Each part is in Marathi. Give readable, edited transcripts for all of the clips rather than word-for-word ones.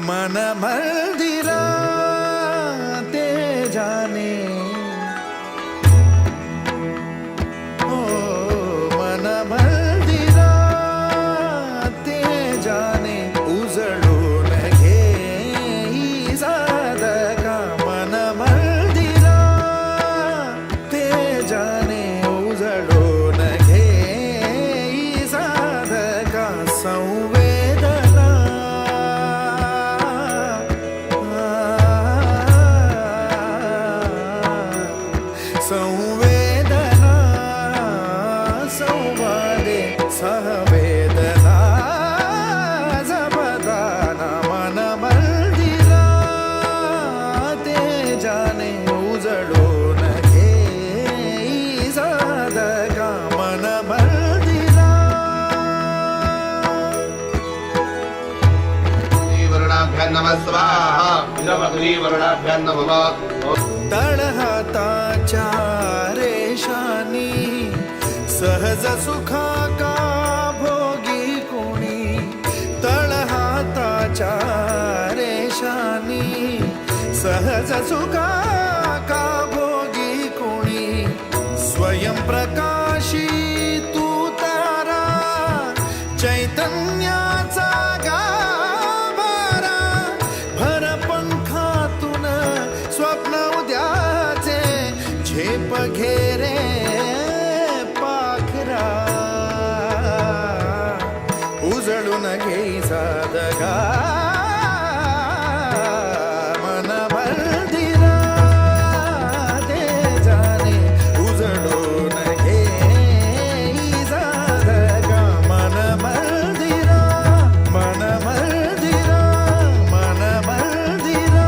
मन मंदिरा ते जाने ओ मन मंदिरा ते जाने उजळून घे साधका मन मंदिरा ते जाने उजळून घे साधका संवेदना संवेदना संवादे सहवेदना जपदाना मन मंदिरा ते जाने उजळून घे साधका मन मंदिरा वर्णाभ्यां नमः स्वाहा वर्णाभ्यां नमः तळहाताच्या रेषानी सहज सुखा का भोगी कोणी तळहाताच्या रेषानी सहज सुखा का भोगी कोणी स्वयं प्रकाशी तू तारा चैतन्याचा गाभारा भर पंखातून स्वप्न उद्याचे झेप घेरे पाखरा उजळून घे साधका मन मंदिरा ते जाने उजळून घे साधका मन मंदिरा मन मंदिरा मन मंदिरा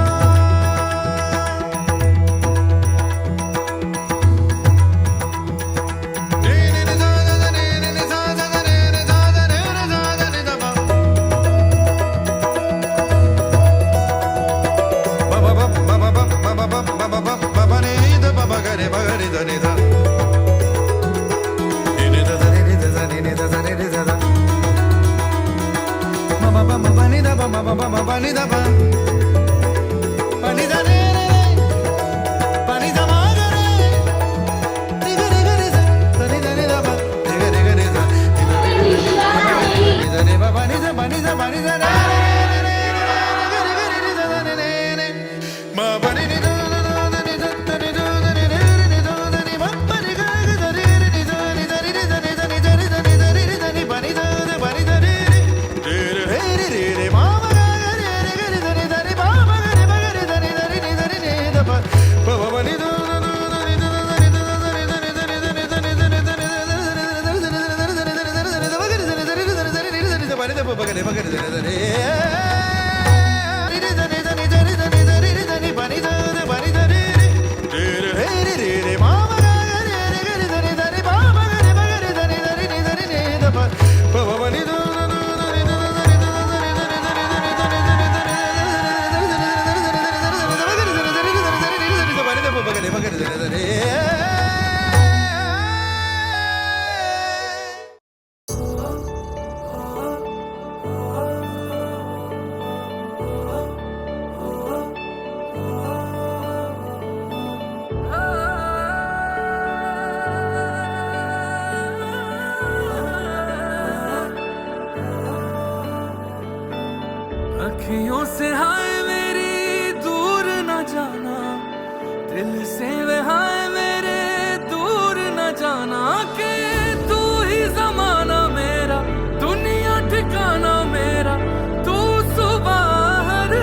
अखियों से हाय मेरी दूर न जाना, दिल से वह हाय मेरे दूर न जाना, के तू ही जमाना मेरा, दुनिया ठिकाना मेरा, तू सुबह हर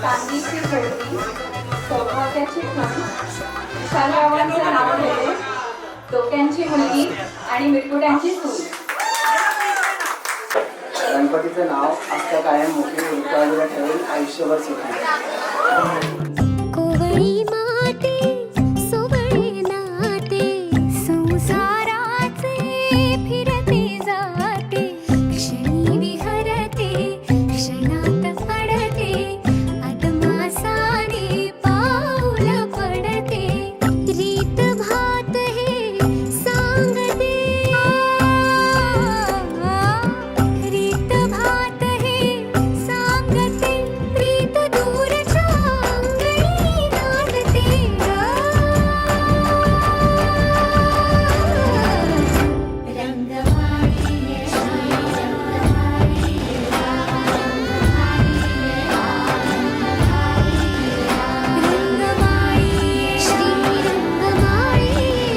चांदीची जोडणी, सौभाग्याची खूण, विशालरावांचं नाव घेते, डोक्यांची मुलगी आणि मिरकुट्यांची सून. गणपतीचं नाव असतं कायम मोठी उलटावलेलं ठेवून आयुष्यभर सुखी. कोवळी माते सोवळे नाते संसाराचे फिरते जाते क्षणी विहरते क्षणात पडते अदमासाने पाऊल पडते रीत भात हे सांगते रीत भात हे सांगते प्रीत दूरच्या अंगणी नांदते रंगमाळी श्रीरंगमाळी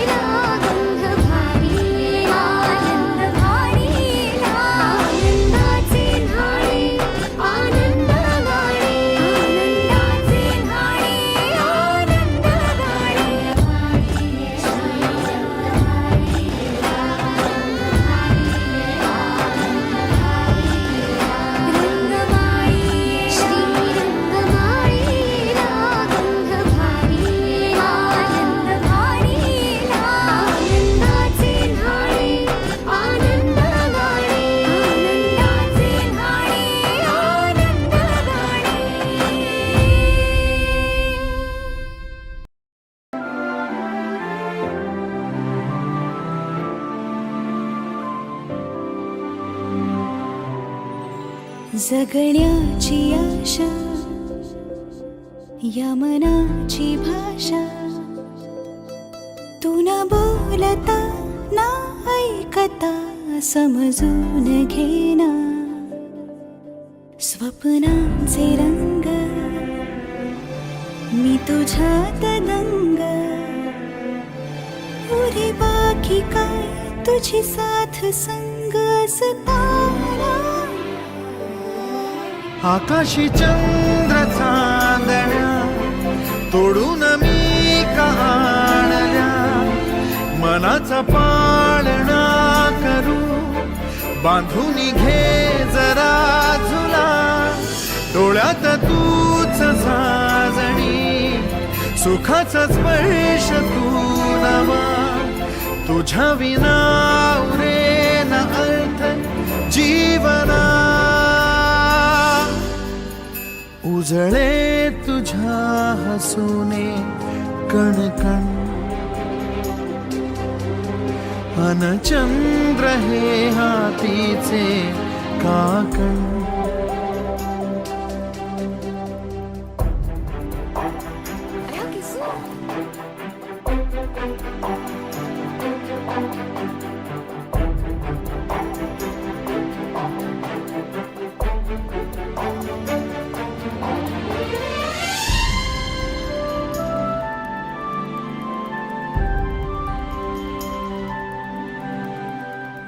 रागंध भारी आनंद भारी आनंदाचे न्हाळे आनंद गाणे आनंदाचे न्हाळे आनंद रंगमाळी श्रीरंगमाळी रागंध भारी आनंद भारी आनंदाचे न्हाळे आनंद गाणे आनंदाचे न्हाळे आनंद गाणे. जगण्याची आशा या मनाची भाषा तू न बोलता ना ऐकता समजून घेना स्वप्नांचे रंग मी तुझ्यात दंग पुरे बाकी काय तुझी साथ संग असताना आकाशी चंद्र चांदण्या तोडून मी का आणल्या मनाचा पाळणा करू बांधून घे जरा झुला डोळ्यात तूच साजणी सुखाचा स्पर्श तू नवा तुझ्या विना उरेन अर्थ जीवना उजळे तुझ्या हसूने कणकण अन चंद्र हे हातीचे काकण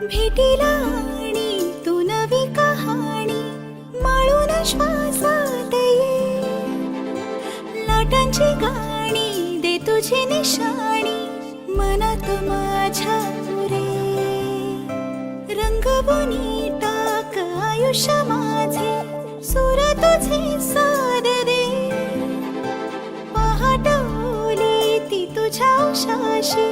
भेटीला आणि तू नवी कहाणी माळून श्वासात ये लाटांची गाणी दे तुझी निशाणी मनात माझ्या रे रंगवून टाक आयुष्य माझे सूर तुझे साद दे पहाट ओली ती तुझ्या उशाशी